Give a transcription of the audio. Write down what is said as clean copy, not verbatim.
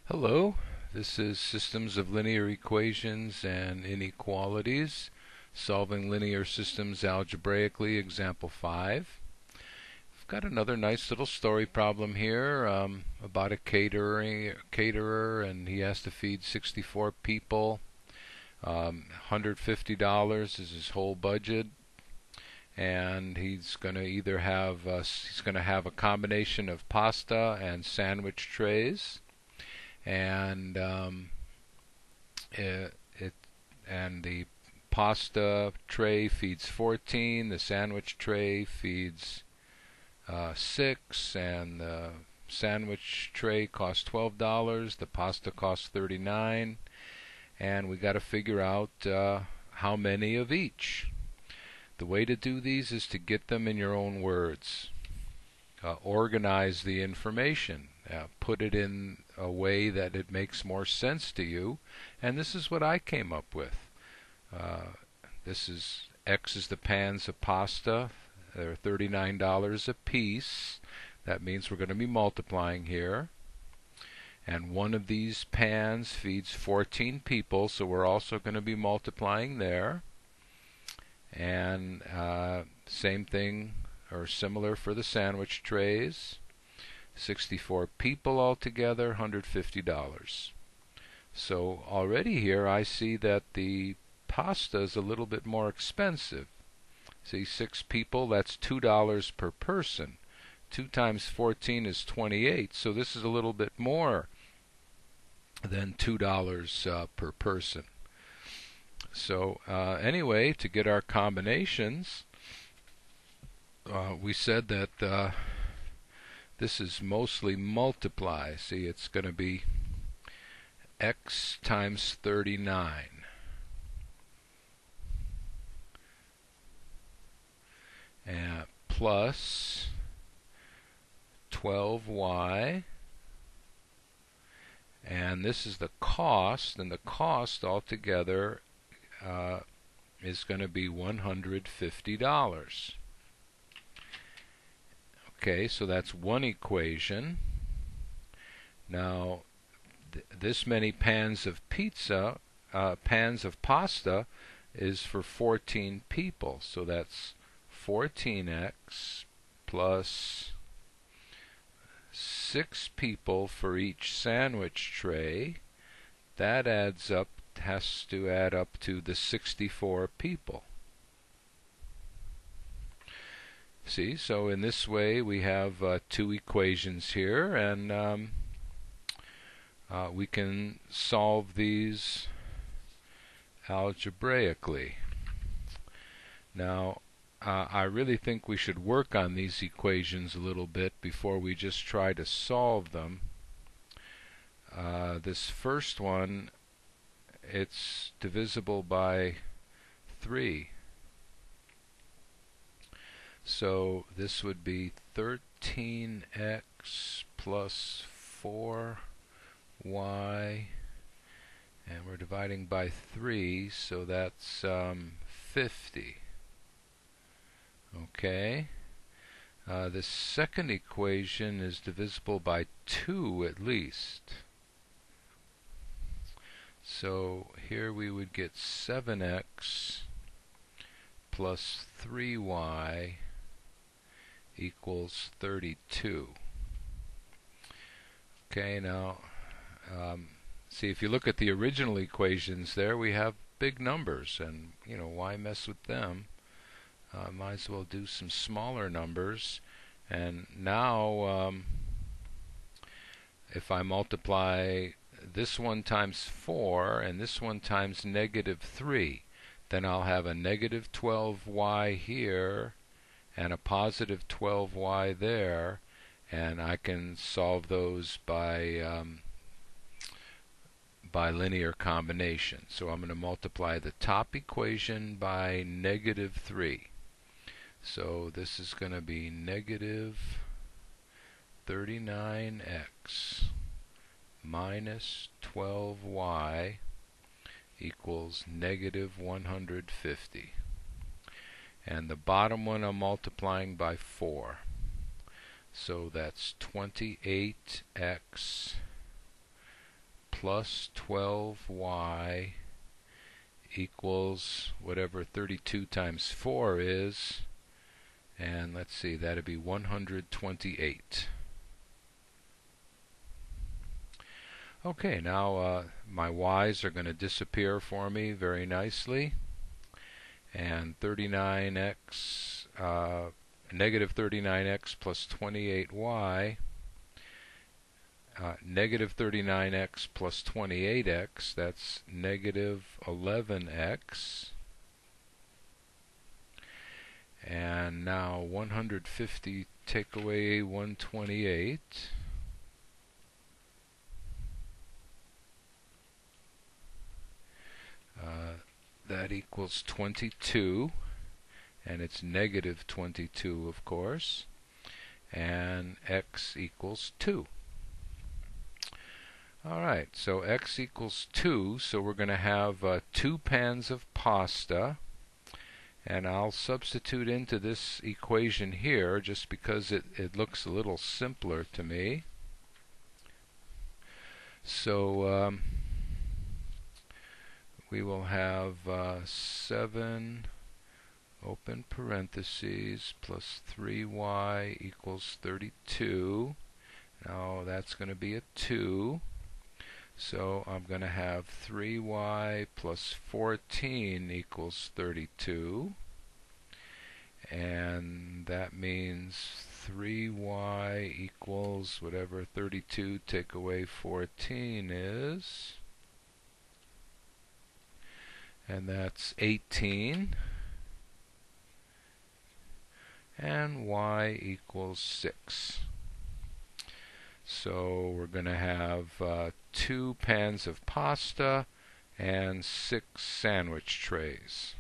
Hello, this is Systems of Linear Equations and Inequalities, Solving Linear Systems Algebraically, Example 5. I've got another nice little story problem here about a caterer, and he has to feed 64 people. $150 is his whole budget, and he's going to either have a combination of pasta and sandwich trays, and it and the pasta tray feeds 14, the sandwich tray feeds 6, and the sandwich tray costs $12, the pasta costs 39, and we got to figure out how many of each. The way to do these is to get them in your own words. Organize the information, put it in a way that it makes more sense to you, and this is what I came up with. This is X is the pans of pasta. They're $39 a piece. That means we're going to be multiplying here. And one of these pans feeds 14 people, so we're also going to be multiplying there. And same thing or similar for the sandwich trays. 64 people altogether, $150. So already here I see that the pasta is a little bit more expensive. See, 6 people, that's $2 per person. 2 times 14 is 28, so this is a little bit more than $2 per person. So anyway, to get our combinations, we said that this is mostly multiply. See, it's going to be X times 39 and plus 12y, and this is the cost, and the cost altogether is going to be $150. Okay, so that's one equation. Now, this many pans of pasta is for 14 people. So that's 14x plus 6 people for each sandwich tray. That has to add up to the 64 people. See, so in this way we have two equations here, and we can solve these algebraically. Now, I really think we should work on these equations a little bit before we just try to solve them. This first one, it's divisible by 3. So this would be 13x plus 4y, and we're dividing by 3, so that's 50. Okay. The second equation is divisible by 2 at least. So here we would get 7x plus 3y equals 32. Okay, now see, if you look at the original equations there, we have big numbers, and why mess with them? Might as well do some smaller numbers. And now if I multiply this one times 4 and this one times negative 3, then I'll have a negative 12y here and a positive 12y there, and I can solve those by linear combination. So I'm going to multiply the top equation by negative 3. So this is going to be negative 39x minus 12y equals negative 150. And the bottom one I'm multiplying by 4. So that's 28x plus 12y equals whatever 32 times 4 is, and let's see, that'd be 128. Okay, now my y's are going to disappear for me very nicely, and 39x, negative 39x plus 28y, negative 39x plus 28x, that's negative 11x. And now 150 take away 128. That equals 22, and it's negative 22, of course, and x equals 2. Alright, so x equals 2, so we're going to have 2 pans of pasta, and I'll substitute into this equation here just because it looks a little simpler to me. So we will have 7 open parentheses plus 3y equals 32. Now that's going to be a 2. So I'm going to have 3y plus 14 equals 32. And that means 3y equals whatever 32 take away 14 is. And that's 18, and y equals 6. So we're going to have 2 pans of pasta and 6 sandwich trays.